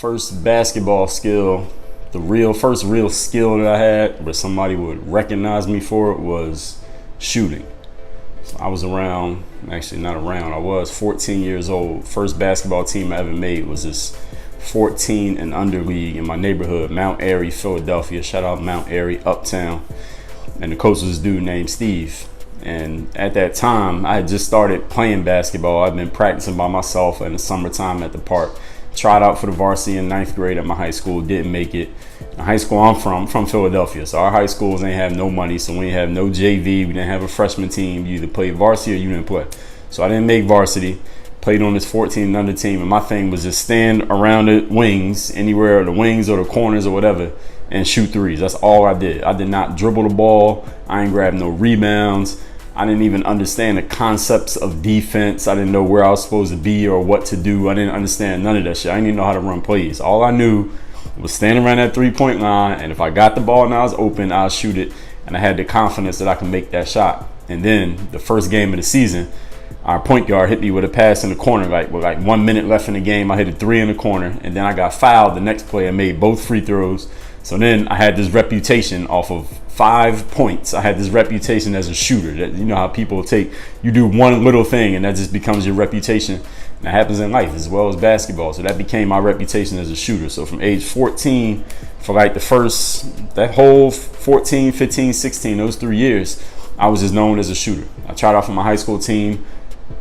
First basketball skill, first real skill that I had where somebody would recognize me for it was shooting. So I was I was 14 years old. First basketball team I ever made was this 14 and under league in my neighborhood, Mount Airy, Philadelphia. Shout out Mount Airy, Uptown. And the coach was this dude named Steve. And at that time, I had just started playing basketball. I'd been practicing by myself in the summertime at the park. Tried out for the varsity in 9th grade at my high school, didn't make it. The high school I'm from Philadelphia. So our high schools ain't have no money, so we didn't have no JV. We didn't have a freshman team. You either played varsity or you didn't play. So I didn't make varsity. Played on this 14 and under team, and my thing was just stand around the wings, anywhere, the wings or the corners or whatever, and shoot threes. That's all I did. I did not dribble the ball. I ain't grab no rebounds. I didn't even understand the concepts of defense. I didn't know where I was supposed to be or what to do. I didn't understand none of that shit. I didn't even know how to run plays. All I knew was standing around that 3-point line, and if I got the ball and I was open, I'll shoot it. And I had the confidence that I could make that shot. And then the first game of the season, our point guard hit me with a pass in the corner, with 1 minute left in the game. I hit a 3 in the corner, and then I got fouled the next play and made both free throws. So then I had this reputation off of 5 points. I had this reputation as a shooter. That, you know how people you do one little thing and that just becomes your reputation. And that happens in life as well as basketball. So that became my reputation as a shooter. So from age 14, for that whole 14, 15, 16, those 3 years, I was just known as a shooter. I tried out for my high school team,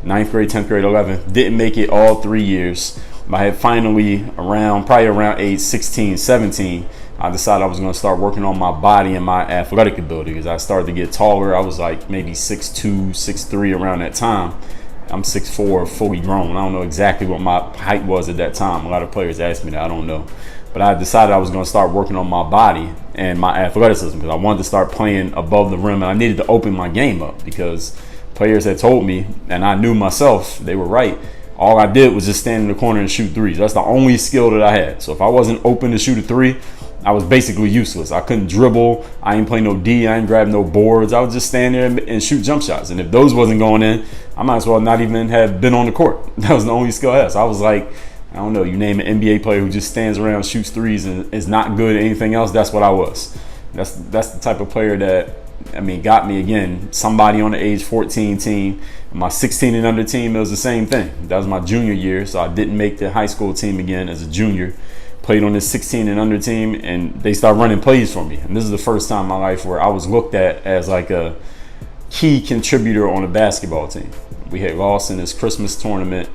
9th grade, 10th grade, 11th. Didn't make it all 3 years. But I had finally, probably around age 16, 17, I decided I was going to start working on my body and my athletic ability because I started to get taller. I was like maybe 6'2", 6'3" around that time. I'm 6'4", fully grown. I don't know exactly what my height was at that time. A lot of players ask me that. I don't know. But I decided I was going to start working on my body and my athleticism because I wanted to start playing above the rim, and I needed to open my game up because players had told me, and I knew myself, they were right. All I did was just stand in the corner and shoot threes. That's the only skill that I had. So if I wasn't open to shoot a three, I was basically useless. I couldn't dribble. I ain't play no D. I ain't grab no boards. I would just stand there and shoot jump shots. And if those wasn't going in, I might as well not even have been on the court. That was the only skill I had. So I was like, I don't know, you name an NBA player who just stands around, shoots threes, and is not good at anything else, that's what I was. That's the type of player that, got me, again, somebody on the age 14 team. My 16 and under team, it was the same thing. That was my junior year, so I didn't make the high school team again as a junior. Played on this 16 and under team, and they started running plays for me. And this is the first time in my life where I was looked at as like a key contributor on a basketball team. We had lost in this Christmas tournament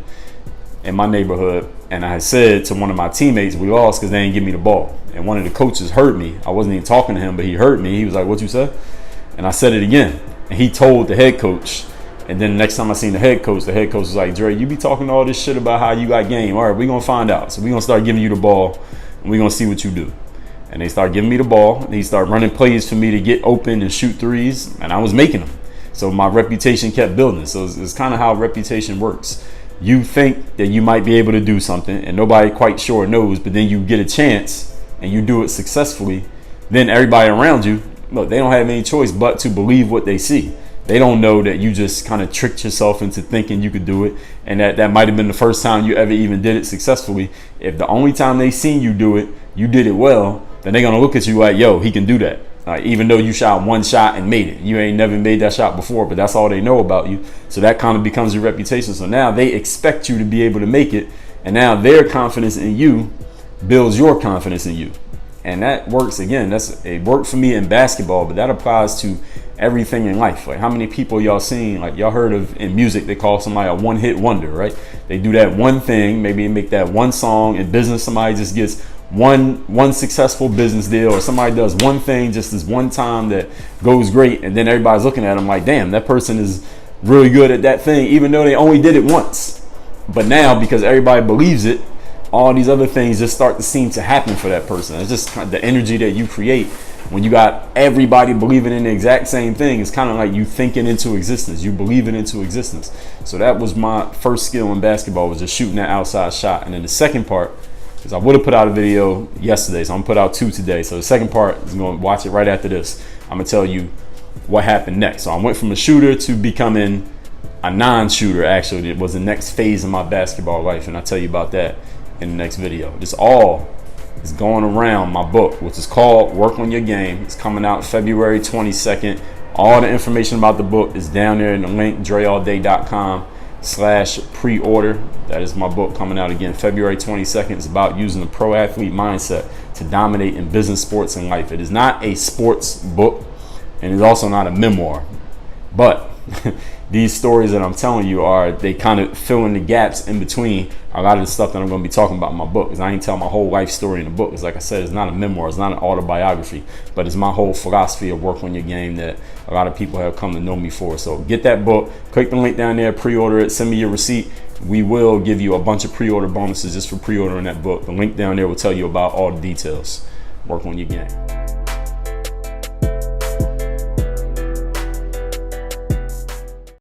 in my neighborhood, and I had said to one of my teammates, we lost because they didn't give me the ball. And one of the coaches heard me. I wasn't even talking to him, but he heard me. He was like, "What you said?" And I said it again. And he told the head coach. And then the next time I seen the head coach was like, "Dre, you be talking all this shit about how you got game. All right, we're going to find out. So we're going to start giving you the ball, and we're going to see what you do." And they started giving me the ball. And he started running plays for me to get open and shoot threes, and I was making them. So my reputation kept building. So it's kind of how reputation works. You think that you might be able to do something, and nobody quite sure knows, but then you get a chance, and you do it successfully. Then everybody around you, look, they don't have any choice but to believe what they see. They don't know that you just kind of tricked yourself into thinking you could do it, and that might have been the first time you ever even did it successfully. If the only time they seen you do it, you did it well, then they're gonna look at you like, "Yo, he can do that." Even though you shot one shot and made it, you ain't never made that shot before, but that's all they know about you. So that kind of becomes your reputation. So now they expect you to be able to make it, and now their confidence in you builds your confidence in you. And that works, again, it worked for me in basketball, but that applies to everything in life. Like, how many people y'all seen, like y'all heard of in music, they call somebody a one-hit wonder, right? They do that one thing, maybe make that one song. In business, somebody just gets one successful business deal, or somebody does one thing just this one time that goes great, and then everybody's looking at them like, damn, that person is really good at that thing, even though they only did it once. But now, because everybody believes it, all these other things just start to seem to happen for that person. It's just kind of the energy that you create when you got everybody believing in the exact same thing. It's kind of like you thinking into existence, you believe it into existence. So that was my first skill in basketball, was just shooting that outside shot. And then the second part, because I would have put out a video yesterday, so I'm gonna put out 2 today. So the second part is going to watch it right after this. I'm gonna tell you what happened next. So I went from a shooter to becoming a non-shooter. Actually, it was the next phase of my basketball life, and I'll tell you about that in the next video. This all is going around my book, which is called Work on Your Game. It's coming out February 22nd. All the information about the book is down there in the link, dreallday.com/pre-order. That is my book coming out again February 22nd. It's about using the pro athlete mindset to dominate in business, sports, and life. It is not a sports book, and it's also not a memoir, but these stories that I'm telling you they kind of fill in the gaps in between a lot of the stuff that I'm going to be talking about in my book. Because I ain't tell my whole life story in the book. It's like I said, it's not a memoir, it's not an autobiography, but it's my whole philosophy of work on your game that a lot of people have come to know me for. So get that book, click the link down there, pre-order it, send me your receipt. We will give you a bunch of pre-order bonuses just for pre-ordering that book. The link down there will tell you about all the details. Work on your game.